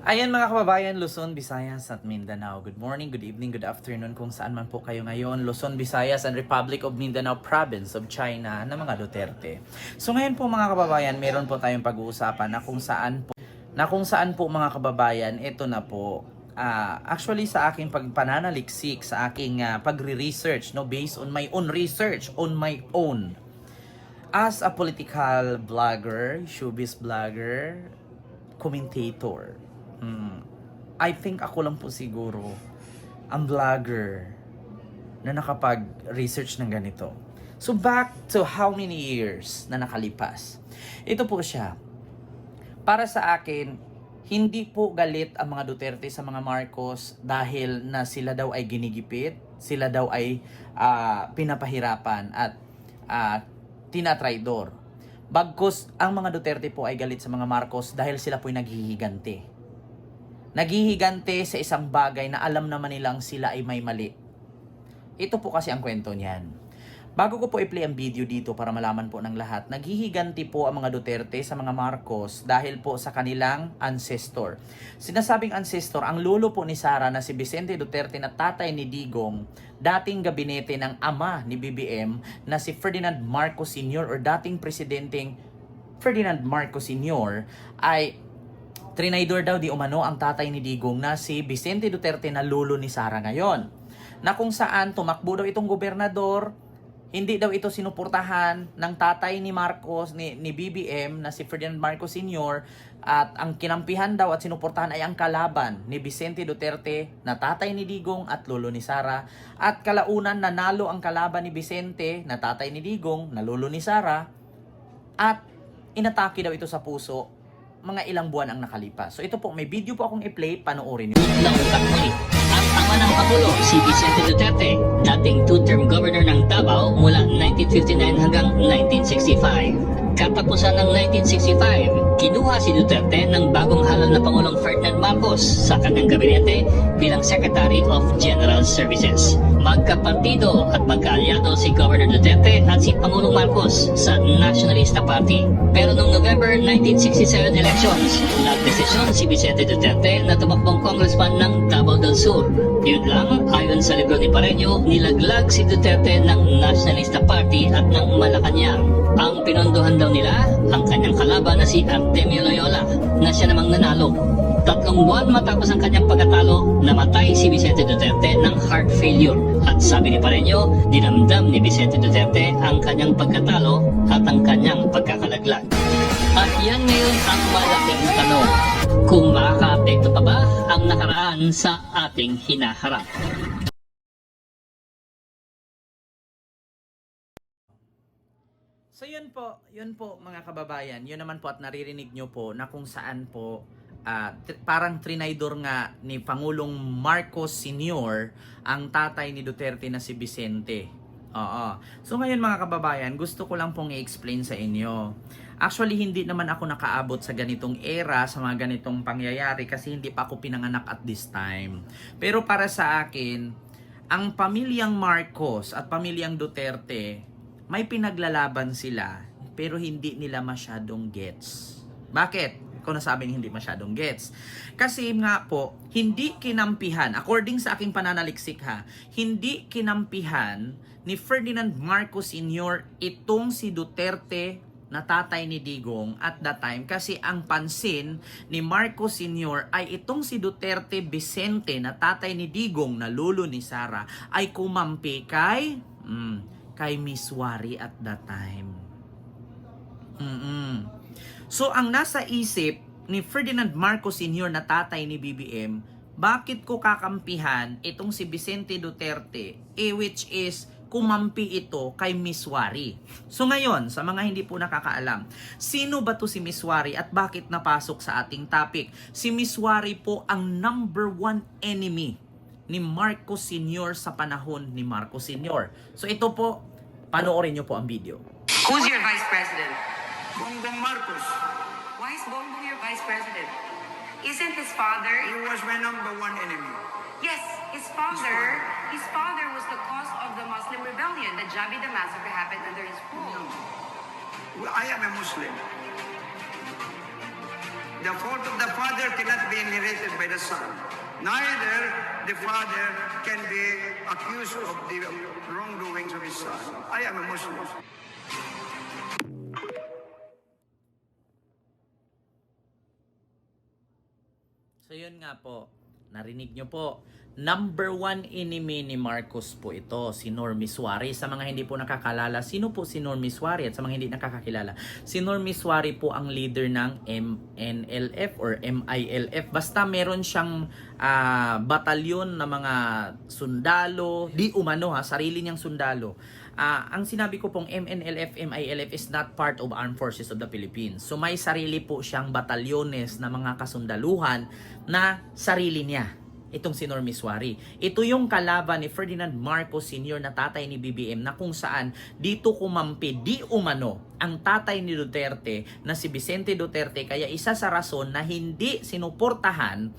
Ayan mga kababayan, Luzon, Visayas at Mindanao. Good morning, good evening, good afternoon kung saan man po kayo ngayon. Luzon, Visayas and Republic of Mindanao Province of China na mga Duterte. So ngayon po mga kababayan, meron po tayong pag-uusapan na kung saan po mga kababayan, ito na po. Actually sa aking pagpananaliksik, sa aking pagre-research, no, based on my own research, on my own. As a political blogger, showbiz blogger, commentator, I think ako lang po siguro ang vlogger na nakapag-research ng ganito. So back to how many years na nakalipas. Ito po siya. Para sa akin, hindi po galit ang mga Duterte sa mga Marcos dahil na sila daw ay ginigipit, sila daw ay pinapahirapan at tinatraidor. Bagkus ang mga Duterte po ay galit sa mga Marcos dahil sila po ay naghihigante. Naghihigante sa isang bagay na alam naman nilang sila ay may mali. Ito po kasi ang kwento niyan. Bago ko po i-play ang video dito para malaman po ng lahat, naghihiganti po ang mga Duterte sa mga Marcos dahil po sa kanilang ancestor. Sinasabing ancestor, ang lolo po ni Sara na si Vicente Duterte na tatay ni Digong, dating gabinete ng ama ni BBM na si Ferdinand Marcos Sr. or dating presidenteng Ferdinand Marcos Sr. ay trinaydor daw di umano ang tatay ni Digong na si Vicente Duterte na lolo ni Sara ngayon. Na kung saan tumakbo daw itong gobernador, hindi daw ito sinuportahan ng tatay ni Marcos, ni BBM na si Ferdinand Marcos Sr. At ang kinampihan daw at sinuportahan ay ang kalaban ni Vicente Duterte na tatay ni Digong at lolo ni Sara. At kalaunan nanalo ang kalaban ni Vicente na tatay ni Digong na lolo ni Sara. At inatake daw ito sa puso mga ilang buwan ang nakalipas. So ito po, may video po akong i-play, panoorin niyo. Naungkat muli ang ama ng Pangulo, si Vicente Duterte, dating two-term governor ng Davao mula 1959 hanggang 1965. Katapusan ng 1965, kinuha si Duterte ng bagong halal na Pangulong Ferdinand Marcos sa kanyang gabinete bilang Secretary of General Services. Magkapartido at magkaalyado si Governor Duterte at si Pangulong Marcos sa Nationalista Party. Pero noong November 1967 elections, nagdesisyon si Vicente Duterte na tumakbong congressman ng Davao del Sur. Yun lang, ayon sa libro ni Pareño, nilaglag si Duterte ng Nationalista Party at ng Malacanang. Ang pinondohan daw nila ang kanyang kalaban na si Artemio Loyola na siya namang nanalo. 3 buwan matapos ang kanyang pagkatalo, namatay si Vicente Duterte ng heart failure. At sabi ni Pareño, dinamdam ni Vicente Duterte ang kanyang pagkatalo at ang kanyang pagkakalaglag. At yan ngayon ang malaking tanong. Kung makaka-update pa ba ang nakaraan sa ating hinaharap? So yun po mga kababayan, yun naman po at naririnig nyo po na kung saan po parang trinaydor nga ni Pangulong Marcos Sr. ang tatay ni Duterte na si Vicente. Oo. So ngayon mga kababayan, gusto ko lang pong i-explain sa inyo. Actually, hindi naman ako nakaabot sa ganitong era, sa mga ganitong pangyayari kasi hindi pa ako pinanganak at this time. Pero para sa akin, ang pamilyang Marcos at pamilyang Duterte, may pinaglalaban sila pero hindi nila masyadong gets. Bakit? Kung nasabing hindi masyadong gets. Kasi nga po, hindi kinampihan, according sa aking pananaliksik hindi kinampihan ni Ferdinand Marcos Sr. itong si Duterte na tatay ni Digong at that time kasi ang pansin ni Marcos Sr. ay itong si Duterte Vicente na tatay ni Digong na lolo ni Sara ay kumampi kay Miss Wari at that time. So ang nasa isip ni Ferdinand Marcos Sr. na tatay ni BBM, bakit ko kakampihan itong si Vicente Duterte which is kumampi ito kay Miss Wari. So ngayon, sa mga hindi po nakakaalam, sino ba to si Miss Wari at bakit napasok sa ating topic? Si Miss Wari po ang number 1 enemy ni Marcos Sr. sa panahon ni Marcos Sr. So ito po, panoorin nyo po ang video. Who's your vice president? Bongbong Marcos. Why is Bongbong your vice president? Isn't his father? He was my number 1 enemy. Yes, his father. His father was the cause of the Muslim rebellion. The Jabida massacre happened under his rule. Well, I am a Muslim. The fault of the father cannot be inherited by the son. Neither the father can be accused of the wrongdoings of his son. I am a Muslim. So yun nga po, narinig nyo po, number one enemy ni Marcos po ito, si Normie Suarez. Sa mga hindi po nakakalala, sino po si Normie Suarez? At sa mga hindi nakakakilala, si Normie Suarez po ang leader ng MNLF or MILF. Basta meron siyang batalyon na mga sundalo, di umano ha, sarili niyang sundalo. Ang sinabi ko pong MNLF, MILF is not part of Armed Forces of the Philippines. So may sarili po siyang batalyones na mga kasundaluhan na sarili niya. Itong si Normie Suarez. Ito yung kalaban ni Ferdinand Marcos Sr. na tatay ni BBM na kung saan dito kumampi di umano ang tatay ni Duterte na si Vicente Duterte, kaya isa sa rason na hindi sinuportahan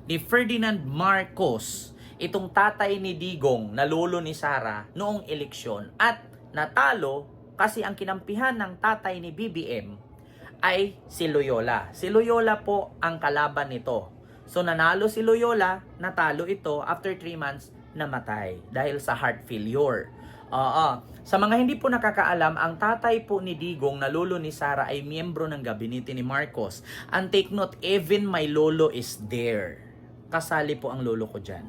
ni Ferdinand Marcos itong tatay ni Digong na lolo ni Sara noong eleksyon at natalo kasi ang kinampihan ng tatay ni BBM ay si Loyola. Si Loyola po ang kalaban nito. So nanalo si Loyola, natalo ito, after 3 months namatay dahil sa heart failure. Sa mga hindi po nakakaalam, ang tatay po ni Digong na lolo ni Sara ay miyembro ng gabinete ni Marcos. And take note, even my lolo is there. Kasali po ang lolo ko dyan.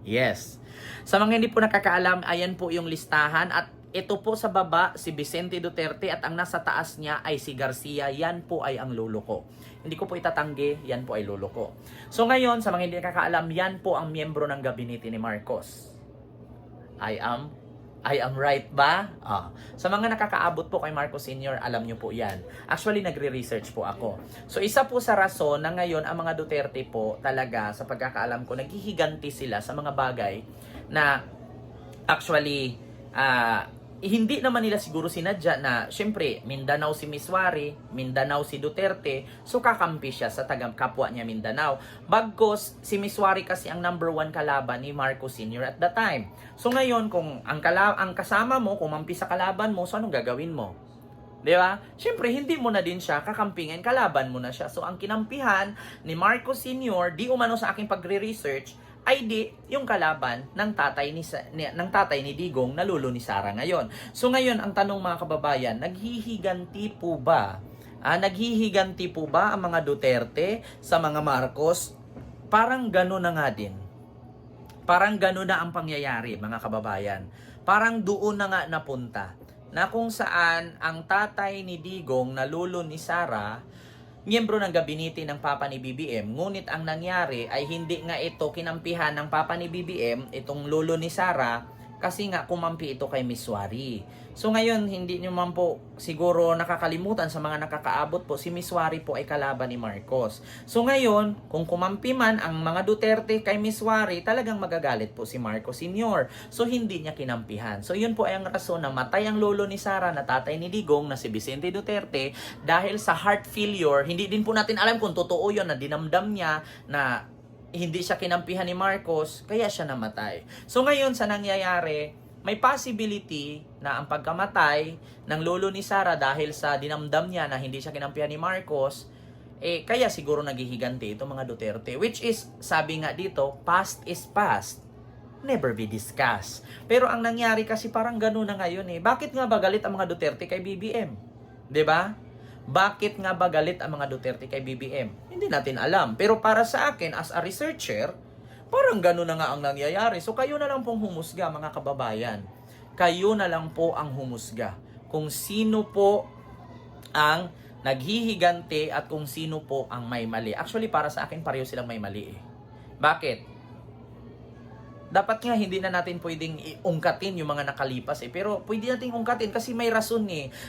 Yes. Sa mga hindi po nakakaalam, ayan po yung listahan at ito po sa baba si Vicente Duterte at ang nasa taas niya ay si Garcia. Yan po ay ang lolo ko. Hindi ko po itatanggi, yan po ay lolo ko. So ngayon, sa mga hindi nakakaalam, yan po ang miyembro ng gabinete ni Marcos. I am right ba? Sa mga nakakaabot po kay Marcos Sr., alam nyo po yan. Actually, nagre-research po ako. So, isa po sa rason na ngayon, ang mga Duterte po talaga, sa pagkakaalam ko, naghihiganti sila sa mga bagay na actually, hindi naman nila siguro sinadya na, syempre, Mindanao si Miswari, Mindanao si Duterte, so kakampi siya sa kapwa niya Mindanao. Bagkos, si Miswari kasi ang number 1 kalaban ni Marcos Sr. at the time. So ngayon, kung ang kasama mo, kumampi sa kalaban mo, so anong gagawin mo? Di ba? Syempre, hindi mo na din siya kakampingin, kalaban mo na siya. So ang kinampihan ni Marcos Sr., di umano sa aking pagre-research, ay di yung kalaban ng tatay ni Digong na lolo ni Sara ngayon. So ngayon, ang tanong mga kababayan, naghihiganti po ba ang mga Duterte sa mga Marcos? Parang gano'n na nga din. Parang gano'n na ang pangyayari mga kababayan. Parang doon na nga napunta na kung saan ang tatay ni Digong na lolo ni Sara miyembro ng gabinete ng papa ni BBM, ngunit ang nangyari ay hindi nga ito kinampihan ng papa ni BBM, itong lolo ni Sara, kasi nga kumampi ito kay Miss Suarez. So ngayon, hindi nyo man po siguro nakakalimutan sa mga nakakaabot po, si Miss Suarez po ay kalaban ni Marcos. So ngayon, kung kumampi man ang mga Duterte kay Miss Suarez, talagang magagalit po si Marcos Sr. So hindi niya kinampihan. So yun po ay ang rason na matay ang lolo ni Sara na tatay ni Digong na si Vicente Duterte dahil sa heart failure. Hindi din po natin alam kung totoo yun na dinamdam niya na hindi siya kinampihan ni Marcos, kaya siya namatay. So ngayon, sa nangyayari, may possibility na ang pagkamatay ng lolo ni Sara dahil sa dinamdam niya na hindi siya kinampihan ni Marcos, kaya siguro naghihiganti itong mga Duterte. Which is, sabi nga dito, past is past. Never be discussed. Pero ang nangyari kasi parang gano'n na ngayon Bakit nga ba galit ang mga Duterte kay BBM? 'Di ba? Bakit nga ba galit ang mga Duterte kay BBM? Hindi natin alam. Pero para sa akin, as a researcher, parang gano'n na nga ang nangyayari. So kayo na lang pong humusga, mga kababayan. Kayo na lang po ang humusga. Kung sino po ang naghihiganti at kung sino po ang may mali. Actually, para sa akin, pareho silang may mali Bakit? Dapat nga hindi na natin pwedeng ungkatin yung mga nakalipas Pero pwede natin ungkatin kasi may rason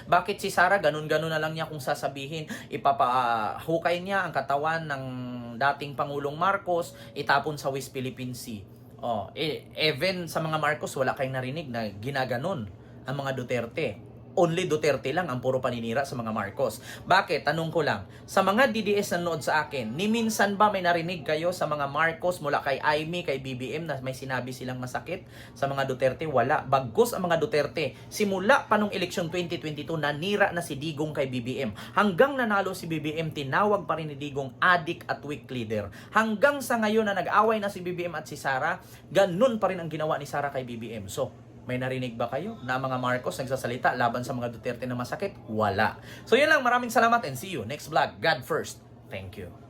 Bakit si Sara ganun-ganun na lang niya kung sasabihin, ipapahukay niya ang katawan ng dating Pangulong Marcos, itapon sa West Philippine Sea. Even sa mga Marcos, wala kayong narinig na ginaganon ang mga Duterte. only Duterte lang ang puro paninira sa mga Marcos. Bakit? Tanong ko lang, sa mga DDS na nanood sa akin, ni minsan ba may narinig kayo sa mga Marcos mula kay Aimee, kay BBM na may sinabi silang masakit sa mga Duterte? Wala. Bagkus ang mga Duterte, simula pa nung eleksyon 2022, nanira na si Digong kay BBM. Hanggang nanalo si BBM, tinawag pa rin ni Digong adik at weak leader. Hanggang sa ngayon na nag-away na si BBM at si Sara, ganun pa rin ang ginawa ni Sara kay BBM. So, may narinig ba kayo na mga Marcos nagsasalita laban sa mga Duterte na masakit? Wala. So yun lang, maraming salamat and see you next vlog. God first. Thank you.